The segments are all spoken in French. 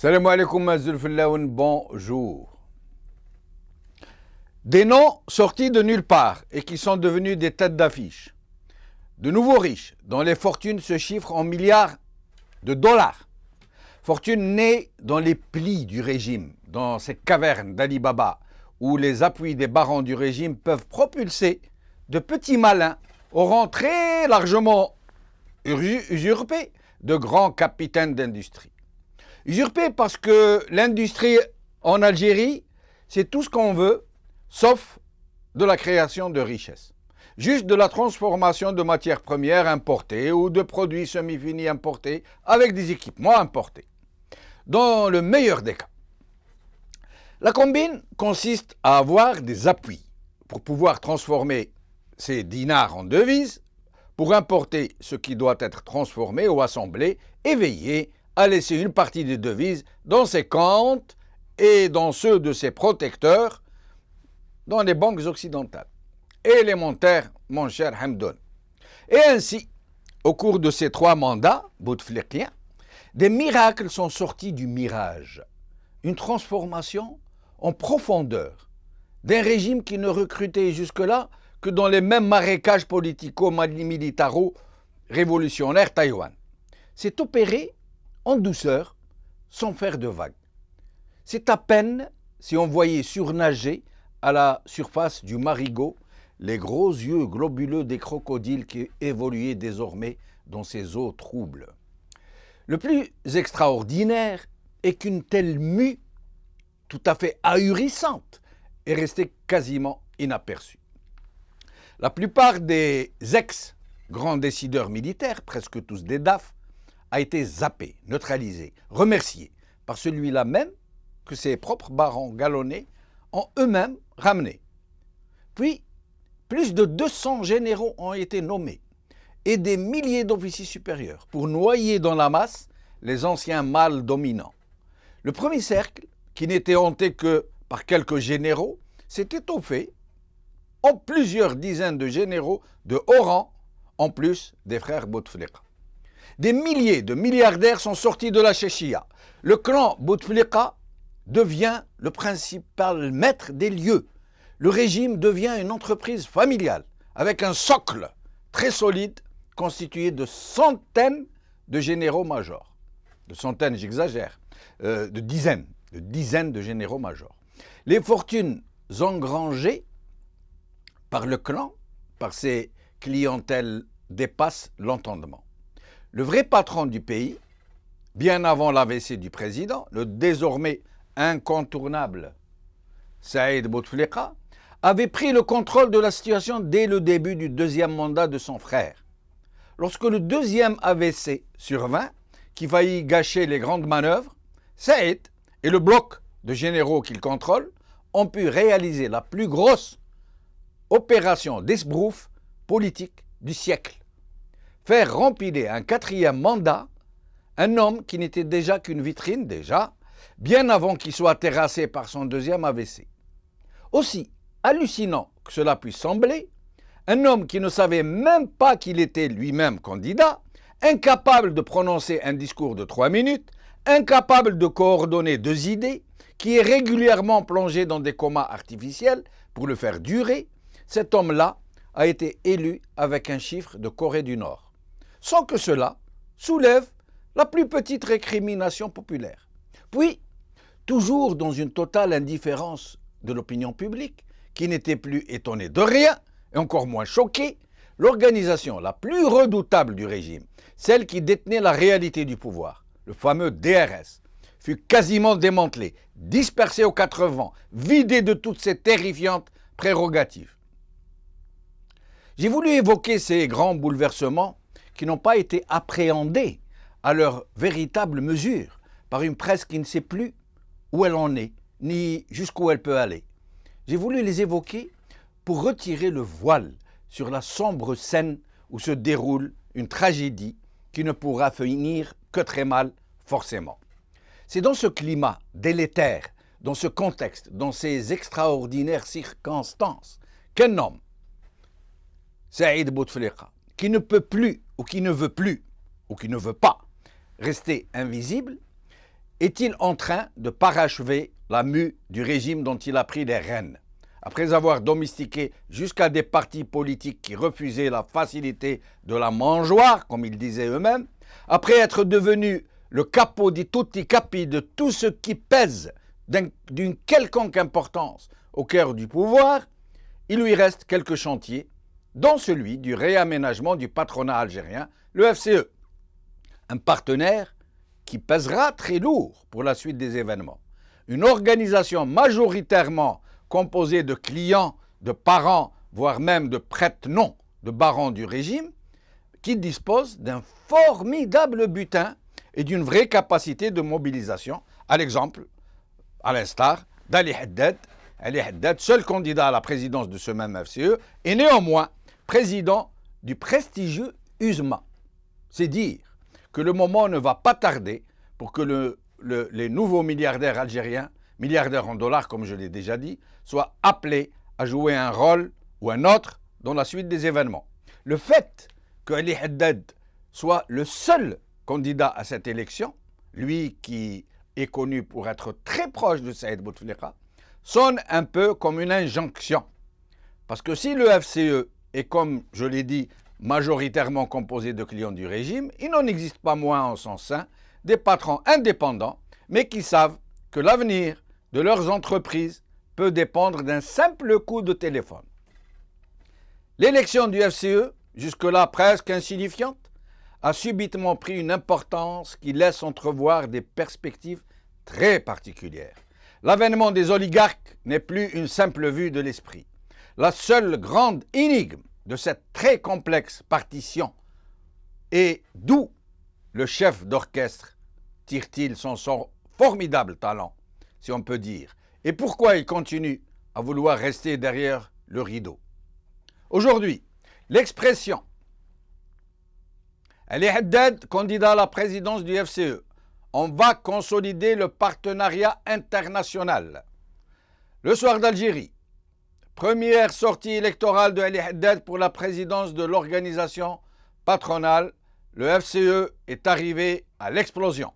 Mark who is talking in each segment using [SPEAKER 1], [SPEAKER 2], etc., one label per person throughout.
[SPEAKER 1] Salam alaikum Azulfillaoun, bonjour. Des noms sortis de nulle part et qui sont devenus des têtes d'affiche. De nouveaux riches dont les fortunes se chiffrent en milliards de dollars. Fortunes nées dans les plis du régime, dans ces cavernes d'Ali Baba, où les appuis des barons du régime peuvent propulser de petits malins au rang très largement usurpé de grands capitaines d'industrie. Usurpé parce que l'industrie en Algérie, c'est tout ce qu'on veut, sauf de la création de richesses. Juste de la transformation de matières premières importées ou de produits semi-finis importés avec des équipements importés. Dans le meilleur des cas. La combine consiste à avoir des appuis pour pouvoir transformer ces dinars en devises, pour importer ce qui doit être transformé ou assemblé et veiller à laisser une partie des devises dans ses comptes et dans ceux de ses protecteurs dans les banques occidentales. Élémentaire, mon cher Hamdoun. Et ainsi, au cours de ces 3 mandats bouteflikiens, des miracles sont sortis du mirage. Une transformation en profondeur d'un régime qui ne recrutait jusque-là que dans les mêmes marécages politico-militaro-révolutionnaires Taïwan. C'est opéré en douceur, sans faire de vagues. C'est à peine si on voyait surnager à la surface du marigot les gros yeux globuleux des crocodiles qui évoluaient désormais dans ces eaux troubles. Le plus extraordinaire est qu'une telle mue, tout à fait ahurissante, est restée quasiment inaperçue. La plupart des ex-grands décideurs militaires, presque tous des DAF, a été zappé, neutralisé, remercié par celui-là même que ses propres barons galonnés ont eux-mêmes ramené. Puis, plus de 200 généraux ont été nommés et des milliers d'officiers supérieurs pour noyer dans la masse les anciens mâles dominants. Le premier cercle, qui n'était hanté que par quelques généraux, s'est étoffé en plusieurs dizaines de généraux de haut rang, en plus des frères Bouteflika. Des milliers de milliardaires sont sortis de la Chéchia. Le clan Bouteflika devient le principal maître des lieux. Le régime devient une entreprise familiale avec un socle très solide constitué de centaines de généraux-majors. De centaines, j'exagère, de dizaines de généraux-majors. Les fortunes engrangées par le clan, par ses clientèles, dépassent l'entendement. Le vrai patron du pays, bien avant l'AVC du président, le désormais incontournable Saïd Bouteflika, avait pris le contrôle de la situation dès le début du 2e mandat de son frère. Lorsque le 2e AVC survint, qui faillit gâcher les grandes manœuvres, Saïd et le bloc de généraux qu'il contrôle ont pu réaliser la plus grosse opération d'esbrouf politique du siècle. Faire rempiler un 4e mandat un homme qui n'était déjà qu'une vitrine, bien avant qu'il soit terrassé par son 2e AVC. Aussi hallucinant que cela puisse sembler, un homme qui ne savait même pas qu'il était lui-même candidat, incapable de prononcer un discours de 3 minutes, incapable de coordonner 2 idées, qui est régulièrement plongé dans des comas artificiels pour le faire durer, cet homme-là a été élu avec un chiffre de Corée du Nord, sans que cela soulève la plus petite récrimination populaire. Puis, toujours dans une totale indifférence de l'opinion publique, qui n'était plus étonnée de rien, et encore moins choquée, l'organisation la plus redoutable du régime, celle qui détenait la réalité du pouvoir, le fameux DRS, fut quasiment démantelée, dispersée aux 4 vents, vidée de toutes ses terrifiantes prérogatives. J'ai voulu évoquer ces grands bouleversements qui n'ont pas été appréhendés à leur véritable mesure par une presse qui ne sait plus où elle en est, ni jusqu'où elle peut aller. J'ai voulu les évoquer pour retirer le voile sur la sombre scène où se déroule une tragédie qui ne pourra finir que très mal, forcément. C'est dans ce climat délétère, dans ce contexte, dans ces extraordinaires circonstances, qu'un homme, Saïd Bouteflika, qui ne peut plus, ou qui ne veut plus, ou qui ne veut pas rester invisible, est-il en train de parachever la mue du régime dont il a pris les rênes? Après avoir domestiqué jusqu'à des partis politiques qui refusaient la facilité de la mangeoire, comme ils disaient eux-mêmes, après être devenu le capo di tutti capi de tout ce qui pèse d'une quelconque importance au cœur du pouvoir, il lui reste quelques chantiers, dont celui du réaménagement du patronat algérien, le FCE, un partenaire qui pèsera très lourd pour la suite des événements. Une organisation majoritairement composée de clients, de parents, voire même de prête-noms de barons du régime, qui dispose d'un formidable butin et d'une vraie capacité de mobilisation, à l'exemple, à l'instar d'Ali Haddad. Ali Haddad, seul candidat à la présidence de ce même FCE, et néanmoins président du prestigieux USMA. C'est dire que le moment ne va pas tarder pour que les nouveaux milliardaires algériens, milliardaires en dollars comme je l'ai déjà dit, soient appelés à jouer un rôle ou un autre dans la suite des événements. Le fait que Ali Haddad soit le seul candidat à cette élection, lui qui est connu pour être très proche de Saïd Bouteflika, sonne un peu comme une injonction. Parce que si le FCE est, comme je l'ai dit, majoritairement composé de clients du régime, il n'en existe pas moins en son sein des patrons indépendants, mais qui savent que l'avenir de leurs entreprises peut dépendre d'un simple coup de téléphone. L'élection du FCE, jusque-là presque insignifiante, a subitement pris une importance qui laisse entrevoir des perspectives très particulières. L'avènement des oligarques n'est plus une simple vue de l'esprit. La seule grande énigme de cette très complexe partition est d'où le chef d'orchestre tire-t-il son formidable talent, si on peut dire, et pourquoi il continue à vouloir rester derrière le rideau. Aujourd'hui, l'expression Ali Haddad, candidat à la présidence du FCE, on va consolider le partenariat international. Le soir d'Algérie, première sortie électorale de Ali Haddad pour la présidence de l'organisation patronale, le FCE est arrivé à l'explosion.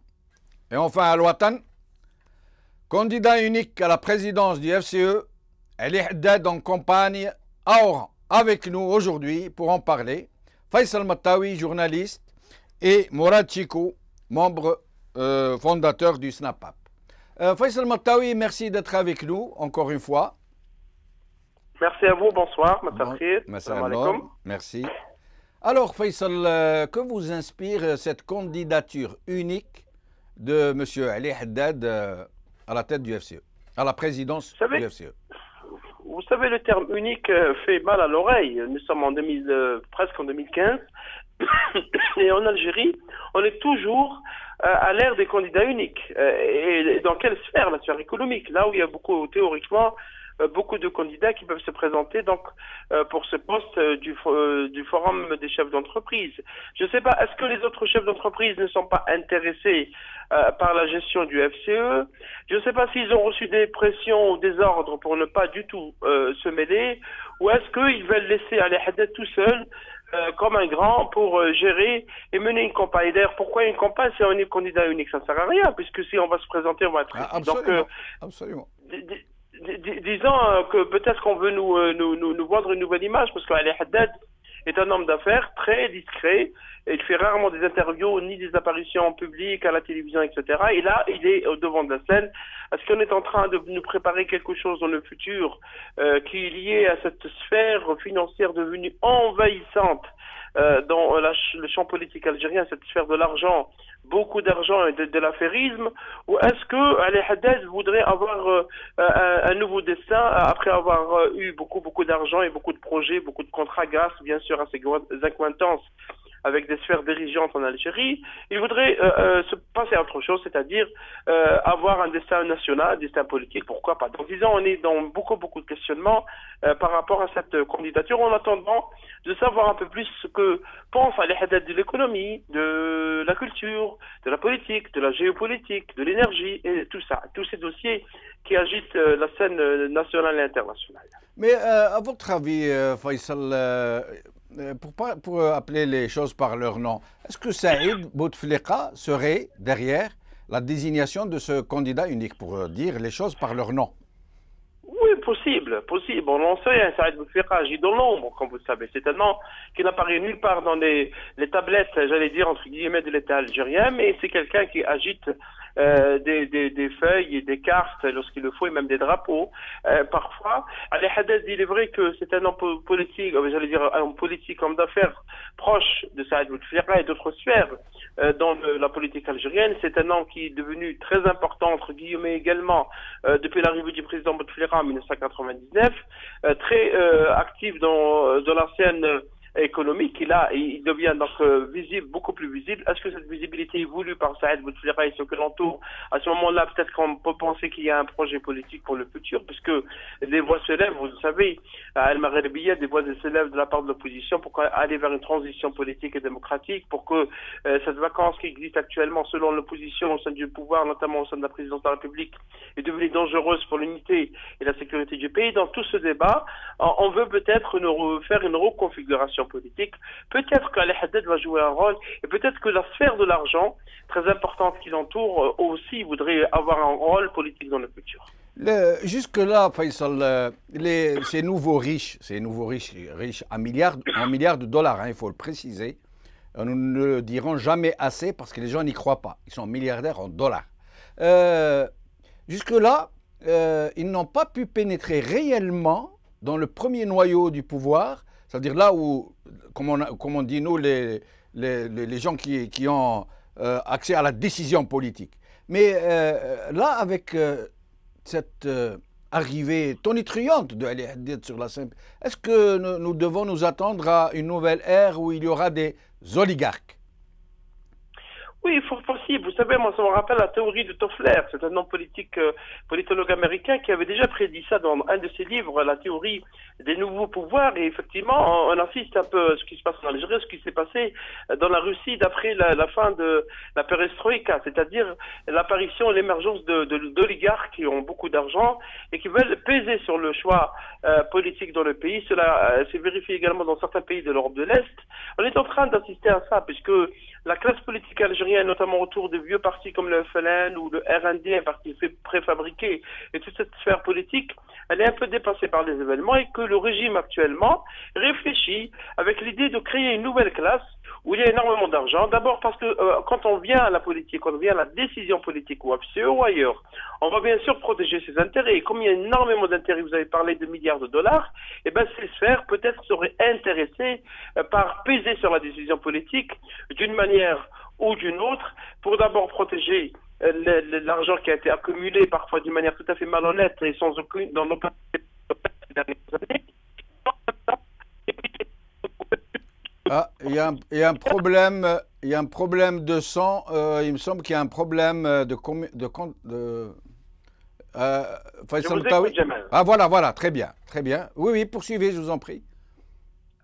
[SPEAKER 1] Et enfin à Al-Watan, candidat unique à la présidence du FCE, Ali Haddad en campagne à Oran. Avec nous aujourd'hui pour en parler, Faisal Mattawi, journaliste, et Mourad Chikou, membre fondateur du SNAPAP. Faisal Mattawi, merci d'être avec nous encore une fois.
[SPEAKER 2] Merci à vous, bonsoir.
[SPEAKER 1] Merci. Alors Faisal, que vous inspire cette candidature unique de M. Ali Haddad à la tête du FCE, à la présidence du FCE?
[SPEAKER 2] Vous savez, le terme unique fait mal à l'oreille. Nous sommes presque en 2015 et en Algérie, on est toujours à l'ère des candidats uniques. Et dans quelle sphère? La sphère économique, là où il y a théoriquement, beaucoup de candidats qui peuvent se présenter donc pour ce poste du forum des chefs d'entreprise. Je ne sais pas, est-ce que les autres chefs d'entreprise ne sont pas intéressés par la gestion du FCE? Je ne sais pas s'ils ont reçu des pressions ou des ordres pour ne pas du tout se mêler, ou est-ce qu'ils veulent laisser Ali Haddad tout seul comme un grand pour gérer et mener une campagne. D'ailleurs, pourquoi une campagne si on est candidat unique? Ça ne sert à rien, puisque si on va se présenter, on va être...
[SPEAKER 1] Absolument.
[SPEAKER 2] Disons que peut-être qu'on veut nous vendre une nouvelle image, parce qu'Ali Haddad est un homme d'affaires très discret, et il fait rarement des interviews ni des apparitions publiques à la télévision, etc. Et là, il est au devant de la scène. Est-ce qu'on est en train de nous préparer quelque chose dans le futur qui est lié à cette sphère financière devenue envahissante dans le champ politique algérien, cette sphère de l'argent, beaucoup d'argent et de l'affairisme, ou est-ce que Ali Haddad voudrait avoir un nouveau destin après avoir eu beaucoup d'argent et beaucoup de projets, beaucoup de contrats grâce bien sûr à ses accointances avec des sphères dirigeantes en Algérie? Il voudrait se passer à autre chose, c'est-à-dire avoir un destin national, un destin politique, pourquoi pas. Donc disons, on est dans beaucoup de questionnements par rapport à cette candidature, en attendant de savoir un peu plus ce que pense Ali Haddad de l'économie, de la culture, de la politique, de la géopolitique, de l'énergie, et tout ça, tous ces dossiers qui agitent la scène nationale et internationale.
[SPEAKER 1] Mais à votre avis, Faisal, pour appeler les choses par leur nom, est-ce que Saïd Bouteflika serait derrière la désignation de ce candidat unique, pour dire les choses par leur nom.
[SPEAKER 2] Oui, possible, possible. On en sait, hein, Saïd Bouteflika agit dans l'ombre, comme vous le savez. C'est un nom qui n'apparaît nulle part dans les tablettes, j'allais dire, entre guillemets, de l'État algérien, mais c'est quelqu'un qui agite des feuilles et des cartes lorsqu'il le faut, et même des drapeaux, parfois. Ali Haddad, il est vrai que c'est un homme politique, j'allais dire, un homme politique, homme d'affaires, proche de Saïd Bouteflika et d'autres sphères dans la politique algérienne. C'est un homme qui est devenu très important, entre guillemets, également, depuis l'arrivée du président Bouteflika en 1999, très actif dans la scène économique. Il devient donc visible, beaucoup plus visible. Est-ce que cette visibilité est voulue par Saïd Bouteflika et ceux qui l'entourent? À ce moment-là, peut-être qu'on peut penser qu'il y a un projet politique pour le futur, puisque des voix se lèvent, vous le savez, à Al-Maghribiya, des voix se lèvent de la part de l'opposition pour aller vers une transition politique et démocratique, pour que cette vacance qui existe actuellement selon l'opposition au sein du pouvoir, notamment au sein de la présidence de la République, est devenue dangereuse pour l'unité et la sécurité du pays. Dans tout ce débat, on veut peut-être faire une reconfiguration politique. Peut-être qu'Ali Haddad va jouer un rôle, et peut-être que la sphère de l'argent, très importante qui l'entoure, aussi voudrait avoir un rôle politique dans le futur.
[SPEAKER 1] Jusque-là, Faisal, ces nouveaux riches en milliards de dollars, hein, il faut le préciser, nous ne le dirons jamais assez parce que les gens n'y croient pas. Ils sont milliardaires en dollars. Jusque-là, ils n'ont pas pu pénétrer réellement dans le premier noyau du pouvoir, c'est-à-dire là où, comme on dit nous, les gens qui ont accès à la décision politique. Mais là, avec cette arrivée tonitruante de Ali Haddad sur la scène, est-ce que nous devons nous attendre à une nouvelle ère où il y aura des oligarques?
[SPEAKER 2] Oui, fort possible. Vous savez, moi, ça me rappelle la théorie de Toffler. C'est un homme politique, politologue américain qui avait déjà prédit ça dans un de ses livres, la théorie des nouveaux pouvoirs. Et effectivement, on assiste un peu à ce qui se passe en Algérie, ce qui s'est passé dans la Russie d'après la fin de la perestroïka, c'est-à-dire l'apparition, l'émergence d'oligarques qui ont beaucoup d'argent et qui veulent peser sur le choix politique dans le pays. Cela s'est vérifié également dans certains pays de l'Europe de l'Est. On est en train d'assister à ça, puisque la classe politique algérienne, notamment autour de vieux partis comme le FLN ou le RND, un parti préfabriqué, et toute cette sphère politique, elle est un peu dépassée par les événements, et que le régime actuellement réfléchit avec l'idée de créer une nouvelle classe où il y a énormément d'argent. D'abord parce que quand on vient à la politique, quand on vient à la décision politique, ou à FCE ou ailleurs, on va bien sûr protéger ses intérêts. Et comme il y a énormément d'intérêts, vous avez parlé de milliards de dollars, et bien ces sphères peut-être seraient intéressées par peser sur la décision politique d'une manière ou d'une autre, pour d'abord protéger l'argent qui a été accumulé parfois d'une manière tout à fait malhonnête et sans aucune dans nos dernières années.
[SPEAKER 1] Ah, il y a un problème de son. Il me semble qu'il y a un problème Faisal Tawi. Ah voilà, très bien. Oui, poursuivez, je vous en prie.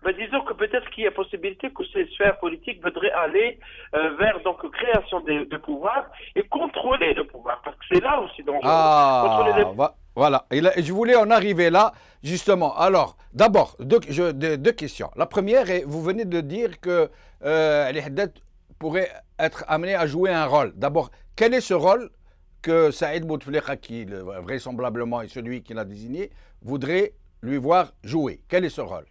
[SPEAKER 2] Ben, disons que peut-être qu'il y a possibilité que ces sphères politiques voudraient aller vers donc création de pouvoir et contrôler le pouvoir, parce que c'est là aussi dangereux.
[SPEAKER 1] Voilà, et je voulais en arriver là, justement. Alors, d'abord, deux questions. La première est, vous venez de dire que Ali Haddad pourrait être amené à jouer un rôle. D'abord, quel est ce rôle que Saïd Bouteflika, qui vraisemblablement est celui qui l'a désigné, voudrait lui voir jouer? Quel est ce rôle?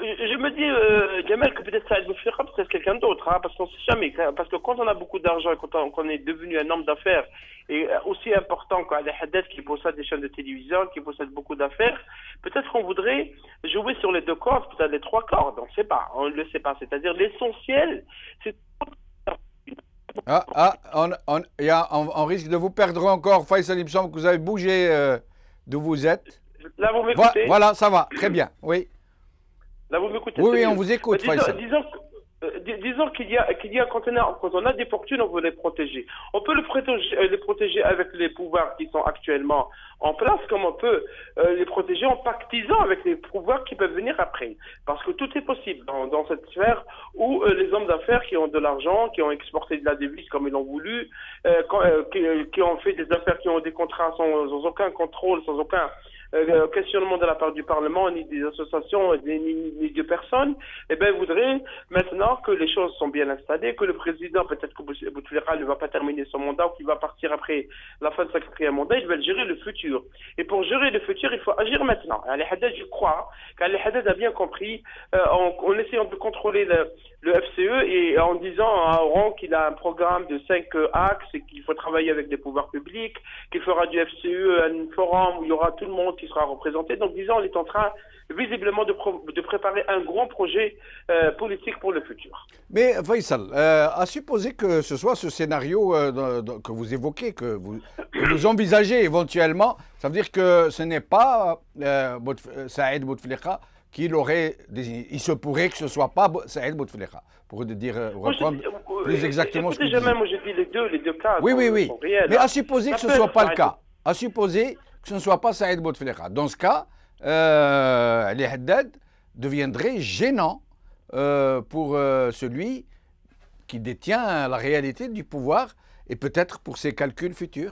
[SPEAKER 2] Je me dis, Jamel, que peut-être Saïd Bouteflika, peut-être quelqu'un d'autre, hein, parce qu'on ne sait jamais. Parce que quand on a beaucoup d'argent et quand on est devenu un homme d'affaires, et aussi important qu'Ali Haddad, qui possède des chaînes de télévision, qui possède beaucoup d'affaires, peut-être qu'on voudrait jouer sur les deux cordes, peut-être les trois cordes, on ne sait pas, on ne le sait pas. C'est-à-dire l'essentiel, c'est...
[SPEAKER 1] On risque de vous perdre encore. Faisal, il me semble que vous avez bougé d'où vous êtes.
[SPEAKER 2] Là, vous m'écoutez?
[SPEAKER 1] Voilà, ça va, très bien, oui.
[SPEAKER 2] Là, vous m'écoutez?
[SPEAKER 1] Oui, on vous écoute, Faisal.
[SPEAKER 2] Disons qu'il y a quand on a des fortunes, on veut les protéger. On peut les protéger avec les pouvoirs qui sont actuellement en place, comme on peut les protéger en pactisant avec les pouvoirs qui peuvent venir après. Parce que tout est possible dans cette sphère où les hommes d'affaires qui ont de l'argent, qui ont exporté de la devise comme ils l'ont voulu, qui ont fait des affaires, qui ont des contrats sans aucun contrôle, sans aucun questionnement de la part du Parlement, ni des associations, ni de personnes, eh bien, ils voudraient maintenant que les choses sont bien installées, que le président, peut-être que Bouteflika ne va pas terminer son mandat ou qu'il va partir après la fin de sa 4e mandat, ils veulent gérer le futur. Et pour gérer le futur, il faut agir maintenant. Ali Haddad, je crois qu'Ali Haddad a bien compris, en essayant de contrôler le FCE et en disant à Oran qu'il a un programme de 5 axes et qu'il faut travailler avec les pouvoirs publics, qu'il fera du FCE un forum où il y aura tout le monde qui sera représenté. Donc, disons, on est en train visiblement de préparer un grand projet politique pour le futur.
[SPEAKER 1] Mais Faisal, à supposer que ce soit ce scénario que vous évoquez, que vous envisagez éventuellement, ça veut dire que ce n'est pas Saïd Bouteflika qui l'aurait désigné. Il se pourrait que ce ne soit pas Saïd Bouteflika, pour dire, reprendre plus exactement ce que vous dites.
[SPEAKER 2] Moi, je dis les deux cas.
[SPEAKER 1] Oui.
[SPEAKER 2] Réels,
[SPEAKER 1] mais à supposer que ce ne soit pas le cas, à supposer que ce ne soit pas Saïd Bouteflika, dans ce cas, Ali Haddad deviendrait gênant pour celui qui détient la réalité du pouvoir et peut-être pour ses calculs futurs.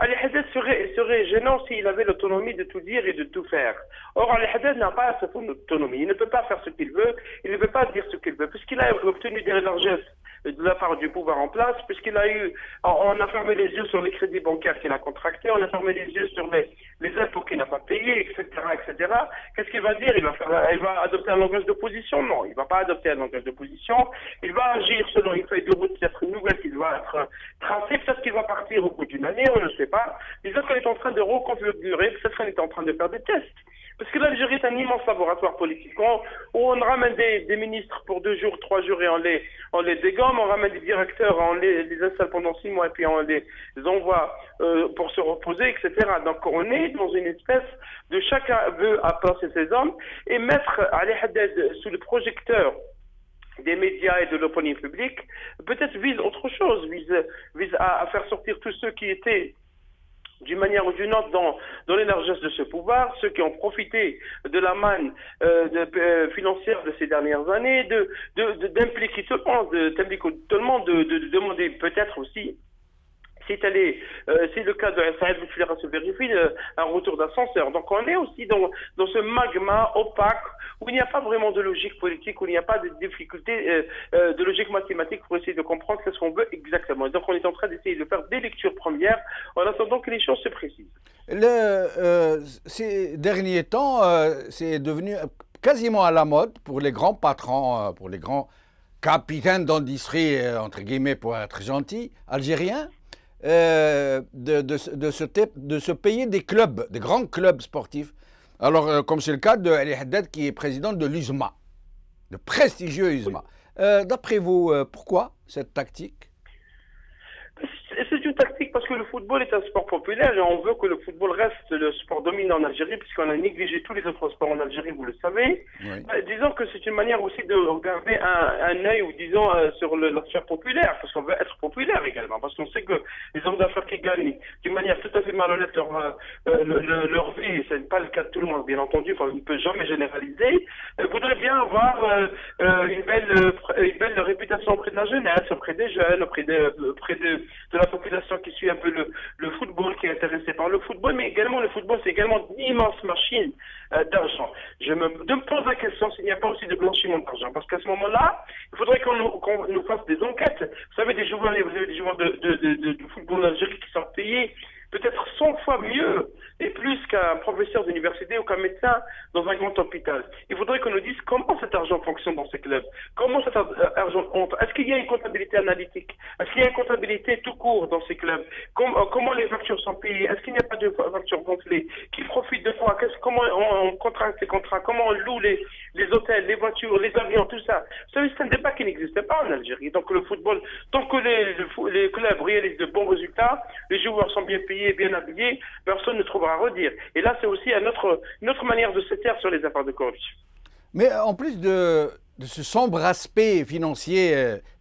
[SPEAKER 2] Ali Haddad serait gênant s'il avait l'autonomie de tout dire et de tout faire. Or, Ali Haddad n'a pas cette autonomie. Il ne peut pas faire ce qu'il veut, il ne peut pas dire ce qu'il veut, puisqu'il a obtenu des largesses de la part du pouvoir en place, puisqu'il a eu, on a fermé les yeux sur les crédits bancaires qu'il a contractés, on a fermé les yeux sur les impôts qu'il n'a pas payés, etc., etc. Qu'est-ce qu'il va dire? Il va adopter un langage d'opposition? Non, il ne va pas adopter un langage d'opposition. Il va agir selon une feuille de route, peut-être une nouvelle qui va être tracée, peut-être qu'il va partir au bout d'une année, on ne sait pas. Disons qu'on est en train de reconfigurer, peut-être qu'on est en train de faire des tests. Parce que l'Algérie est un immense laboratoire politique. Où on ramène des ministres pour 2 jours, 3 jours et on les dégomme, on ramène des directeurs, on les installe pendant 6 mois et puis on les envoie pour se reposer, etc. Donc on est dans une espèce de chacun veut placer ses hommes et mettre Ali Haddad sous le projecteur des médias et de l'opinion publique, peut-être vise autre chose, vise à faire sortir tous ceux qui étaient d'une manière ou d'une autre dans les largesses de ce pouvoir, ceux qui ont profité de la manne financière de ces dernières années, d'impliquer tout le monde, de demander peut-être aussi, si le cas de Saïd Bouteflika se vérifie, un retour d'ascenseur. Donc on est aussi dans ce magma opaque où il n'y a pas vraiment de logique politique, où il n'y a pas de difficulté de logique mathématique pour essayer de comprendre ce qu'on veut exactement. Donc on est en train d'essayer de faire des lectures premières en attendant que les choses se précisent.
[SPEAKER 1] Ces derniers temps, c'est devenu quasiment à la mode pour les grands patrons, pour les grands capitaines d'industrie, entre guillemets pour être gentil, algériens, de se payer des clubs, des grands clubs sportifs. Alors, comme c'est le cas de Ali Haddad qui est président de l'USMA, le prestigieux USMA. D'après vous, pourquoi cette tactique?
[SPEAKER 2] C'est une tactique parce que le football est un sport populaire et on veut que le football reste le sport dominant en Algérie puisqu'on a négligé tous les autres sports en Algérie, vous le savez. Oui. Disons que c'est une manière aussi de regarder un œil ou disons sur la sphère populaire parce qu'on veut être populaire également parce qu'on sait que les hommes d'affaires qui gagnent d'une manière tout à fait malhonnête leur vie, ce n'est pas le cas de tout le monde bien entendu, on ne peut jamais généraliser, voudraient bien avoir une belle réputation auprès de la jeunesse, auprès des jeunes, auprès de la population qui suit un peu le football, qui est intéressée par le football, mais également le football, c'est également une immense machine d'argent. Je me pose la question s'il n'y a pas aussi de blanchiment d'argent, parce qu'à ce moment-là, il faudrait qu'on nous fasse des enquêtes. Vous savez, vous avez des joueurs de football en Algérie qui sont payés peut-être 100 fois mieux et plus qu'un professeur d'université ou qu'un médecin dans un grand hôpital. Il faudrait qu'on nous dise comment cet argent fonctionne dans ces clubs, comment cet argent entre. Est-ce qu'il y a une comptabilité analytique? Est-ce qu'il y a une comptabilité tout court dans ces clubs? Comment les factures sont payées? Est-ce qu'il n'y a pas de factures gonflées? Qui profite de quoi? Comment on contracte les contrats? Comment on loue les hôtels, les voitures, les avions, tout ça? Vous savez, c'est un débat qui n'existait pas en Algérie. Donc le football, tant que les clubs réalisent de bons résultats, les joueurs sont bien payés, bien habillés, personne ne trouvera à redire. Et là, c'est aussi une autre manière de se taire sur les affaires de corruption.
[SPEAKER 1] Mais en plus de ce sombre aspect financier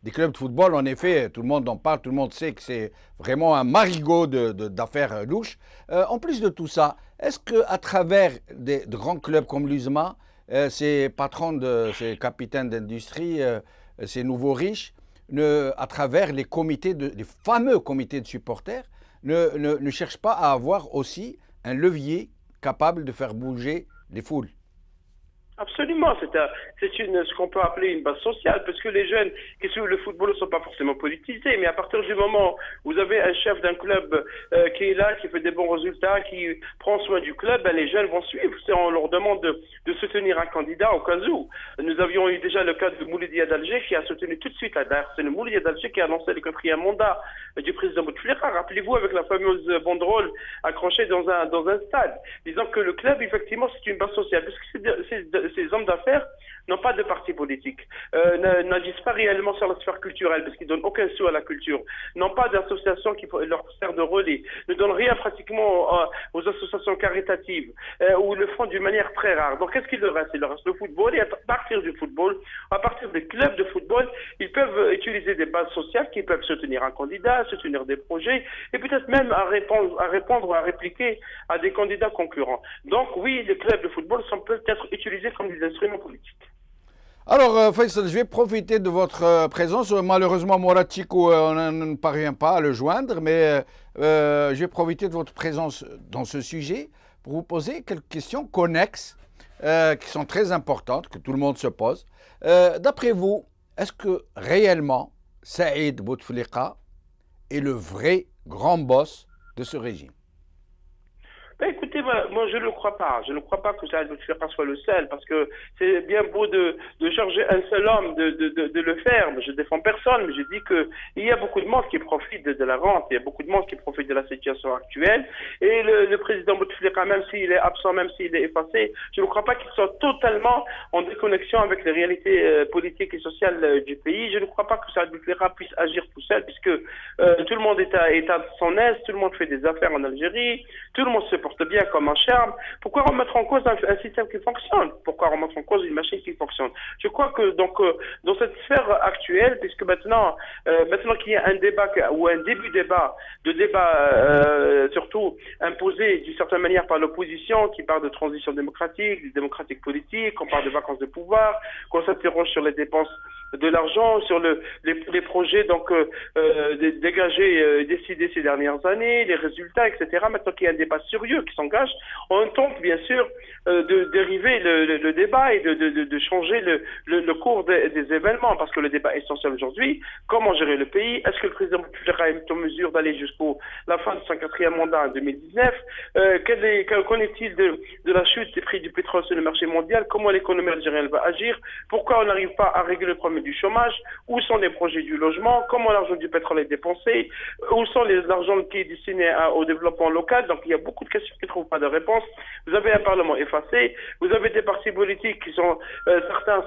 [SPEAKER 1] des clubs de football, en effet, tout le monde en parle, tout le monde sait que c'est vraiment un marigot d'affaires louches. En plus de tout ça, est-ce qu'à travers de grands clubs comme l'USMA, ces patrons, ces capitaines d'industrie, ces nouveaux riches, à travers les fameux comités de supporters, ne cherchent pas à avoir aussi un levier capable de faire bouger les foules.
[SPEAKER 2] Absolument, ce qu'on peut appeler une base sociale, parce que les jeunes qui suivent le football ne sont pas forcément politisés, mais à partir du moment où vous avez un chef d'un club qui est là, qui fait des bons résultats, qui prend soin du club, ben, les jeunes vont suivre. On leur demande de soutenir un candidat au cas où. Nous avions eu déjà le cas de Mouloudia d'Alger qui a soutenu tout de suite, d'ailleurs c'est le Mouloudia d'Alger qui a annoncé le 4e mandat du président Bouteflika. Rappelez-vous, avec la fameuse banderole accrochée dans un stade, disant que le club, effectivement, c'est une base sociale, parce que ces hommes d'affaires n'ont pas de parti politique, n'agissent pas réellement sur la sphère culturelle, parce qu'ils ne donnent aucun sou à la culture, n'ont pas d'association qui leur sert de relais, ne donnent rien pratiquement aux associations caritatives, ou le font d'une manière très rare. Donc qu'est-ce qu'il leur reste? Il leur reste le football, et à partir du football, à partir des clubs de football, ils peuvent utiliser des bases sociales qui peuvent soutenir un candidat, soutenir des projets, et peut-être même à répondre, à répliquer à des candidats concurrents. Donc oui, les clubs de football sont peut-être utilisés comme des instruments politiques.
[SPEAKER 1] Alors, Faisal, je vais profiter de votre présence. Malheureusement, Mourad Chikou, on ne parvient pas à le joindre, mais je vais profiter de votre présence dans ce sujet pour vous poser quelques questions connexes qui sont très importantes, que tout le monde se pose. D'après vous, est-ce que réellement Saïd Bouteflika est le vrai grand boss de ce régime?
[SPEAKER 2] Ben écoutez, moi je ne le crois pas. Je ne crois pas que Saïd Bouteflika soit le seul, parce que c'est bien beau de charger un seul homme de le faire. Je défends personne, mais je dis que il y a beaucoup de monde qui profite de la rente, il y a beaucoup de monde qui profite de la situation actuelle. Et le président Bouteflika, même s'il est absent, même s'il est effacé, je ne crois pas qu'il soit totalement en déconnexion avec les réalités politiques et sociales du pays. Je ne crois pas que Saïd Bouteflika puisse agir tout seul, puisque tout le monde est à son aise, tout le monde fait des affaires en Algérie, tout le monde se porte bien comme un charme. Pourquoi remettre en cause un système qui fonctionne? Pourquoi remettre en cause une machine qui fonctionne? Je crois que donc dans cette sphère actuelle, puisque maintenant qu'il y a un débat ou un début de débat surtout imposé d'une certaine manière par l'opposition, qui parle de transition démocratique, de démocratique politique, on parle de vacances de pouvoir, qu'on s'interroge sur les dépenses de l'argent, sur les projets donc dégagés, décidés ces dernières années, les résultats, etc. Maintenant qu'il y a un débat sérieux qui s'engage, on tente bien sûr de dériver le débat et de changer le cours des événements, parce que le débat est essentiel aujourd'hui. Comment gérer le pays? Est-ce que le président Bouteflika est en mesure d'aller jusqu'à la fin de son 4e mandat en 2019? Qu'en est-il de la chute des prix du pétrole sur le marché mondial? Comment l'économie algérienne va agir? Pourquoi on n'arrive pas à régler le problème du chômage? Où sont les projets du logement? Comment l'argent du pétrole est dépensé? Où sont l'argent qui est destiné au développement local? Donc il y a beaucoup de questions qui ne trouvent pas de réponse. Vous avez un parlement effacé, vous avez des partis politiques qui sont, certains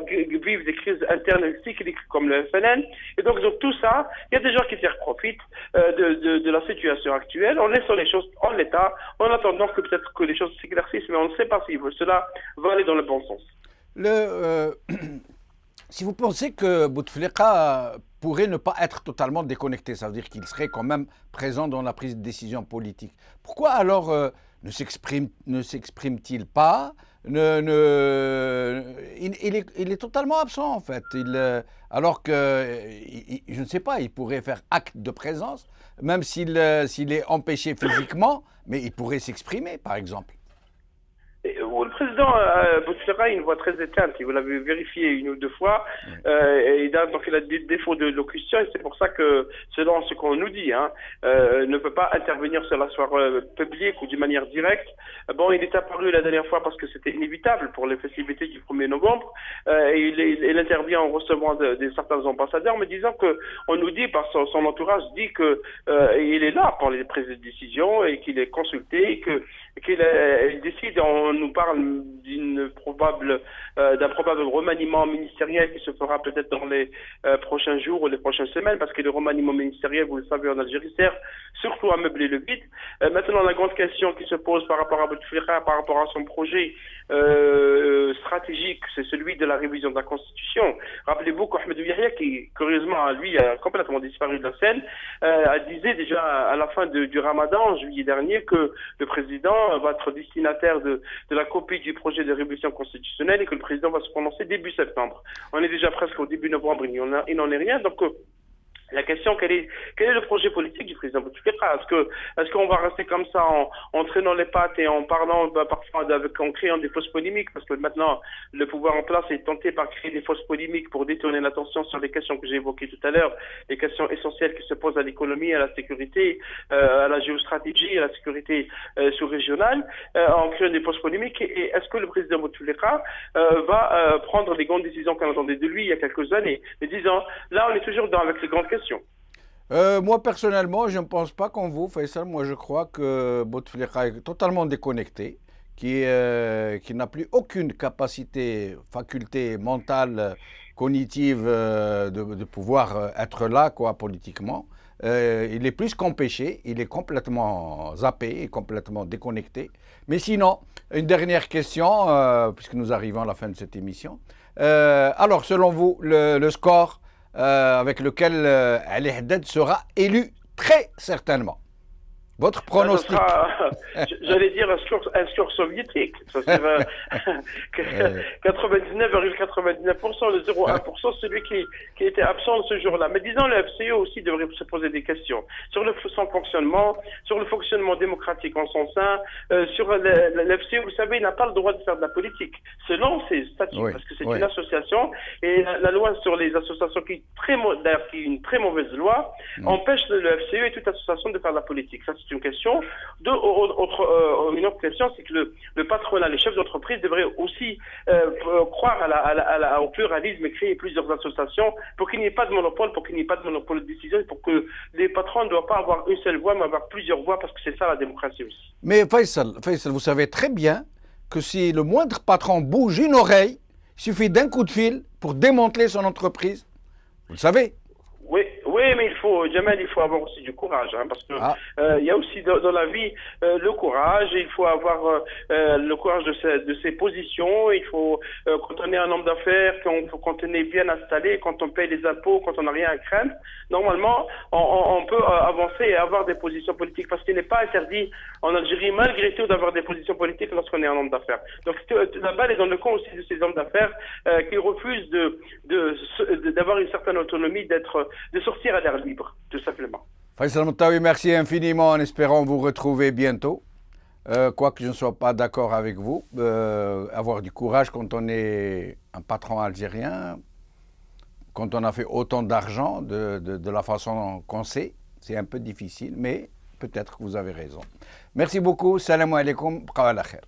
[SPEAKER 2] vivent des crises internes cycliques comme le FNN, et donc tout ça, il y a des gens qui profitent de la situation actuelle, en laissant les choses en l'état, en attendant que peut-être que les choses s'éclaircissent, mais on ne sait pas si cela va aller dans le bon sens.
[SPEAKER 1] Si vous pensez que Bouteflika pourrait ne pas être totalement déconnecté, ça veut dire qu'il serait quand même présent dans la prise de décision politique, pourquoi alors ne s'exprime-t-il pas? Il est totalement absent en fait. Alors que, je ne sais pas, il pourrait faire acte de présence, même s'il est empêché physiquement, mais il pourrait s'exprimer par exemple.
[SPEAKER 2] Le président Bouteflika a une voix très éteinte, vous l'avez vérifié une ou deux fois, donc il a des défauts de locution, et c'est pour ça que, selon ce qu'on nous dit, ne peut pas intervenir sur la sphère publique ou d'une manière directe. Bon, il est apparu la dernière fois parce que c'était inévitable pour les festivités du 1er novembre, et il intervient en recevant certains ambassadeurs, mais disant que, on nous dit, par son entourage, dit que il est là pour les prises de décision, et qu'il est consulté, qu'il décide, on nous parle d'un probable remaniement ministériel qui se fera peut-être dans les prochains jours ou les prochaines semaines, parce que le remaniement ministériel, vous le savez, en Algérie, sert surtout à meubler le vide. Maintenant, la grande question qui se pose par rapport à Bouteflika, par rapport à son projet stratégique, c'est celui de la révision de la Constitution. Rappelez-vous qu'Ahmed Yahya, qui curieusement, lui, a complètement disparu de la scène, disait déjà à la fin du Ramadan, en juillet dernier, que le président va être destinataire de la copie du projet de révision constitutionnelle et que le président va se prononcer début septembre. On est déjà presque au début novembre, il n'en est rien. Donc, La question, quel est le projet politique du président Bouteflika? Est-ce qu'on va rester comme ça en traînant les pattes et en parlant parfois en créant des fausses polémiques? Parce que maintenant, le pouvoir en place est tenté par créer des fausses polémiques pour détourner l'attention sur les questions que j'ai évoquées tout à l'heure, les questions essentielles qui se posent à l'économie, à la sécurité, à la géostratégie, à la sécurité sous-régionale, en créant des fausses polémiques. Et est-ce que le président Bouteflika va prendre les grandes décisions qu'on attendait de lui il y a quelques années, mais disons, là on est toujours avec les grandes questions.
[SPEAKER 1] Moi, personnellement, je ne pense pas comme vous, Faisal. Moi, je crois que Bouteflika est totalement déconnecté, qui n'a plus aucune capacité, faculté mentale, cognitive de pouvoir être là, quoi, politiquement. Il est plus qu'empêché, il est complètement zappé et complètement déconnecté. Mais sinon, une dernière question, puisque nous arrivons à la fin de cette émission. Alors, selon vous, le score avec lequel Ali Haddad sera élu très certainement. Votre pronostic?
[SPEAKER 2] J'allais dire un score soviétique. Ça serait 99,99%, le 0,1%, celui qui était absent ce jour-là. Mais disons, le FCE aussi devrait se poser des questions sur son fonctionnement, sur le fonctionnement démocratique en son sein, sur le FCE, vous savez, il n'a pas le droit de faire de la politique, selon ses statuts, parce que c'est une association, et la loi sur les associations, qui est une très mauvaise loi, empêche le FCE et toute association de faire de la politique. Ça, c'est une question. Une autre question, c'est que le patronat, les chefs d'entreprise devraient aussi croire au pluralisme et créer plusieurs associations pour qu'il n'y ait pas de monopole, de décision, pour que les patrons ne doivent pas avoir une seule voix, mais avoir plusieurs voix, parce que c'est ça la démocratie aussi.
[SPEAKER 1] Mais Faisal, vous savez très bien que si le moindre patron bouge une oreille, il suffit d'un coup de fil pour démanteler son entreprise. Vous le savez.
[SPEAKER 2] Oui, mais Jamal, il faut avoir aussi du courage, parce que il y a aussi dans la vie le courage. Il faut avoir le courage de ses positions. Il faut, quand on est un homme d'affaires, quand on est bien installé, quand on paye les impôts, quand on n'a rien à craindre, normalement, on peut avancer et avoir des positions politiques, parce qu'il n'est pas interdit en Algérie, malgré tout, d'avoir des positions politiques lorsqu'on est un homme d'affaires. Donc la balle est dans le camp aussi de ces hommes d'affaires qui refusent d'avoir une certaine autonomie, de sortir à l'air libre, tout simplement.
[SPEAKER 1] Faisal Moutaoui, merci infiniment, en espérant vous retrouver bientôt. Quoique je ne sois pas d'accord avec vous, avoir du courage quand on est un patron algérien, quand on a fait autant d'argent de la façon qu'on sait, c'est un peu difficile, mais peut-être que vous avez raison. Merci beaucoup, salam alaikum, qawala khair.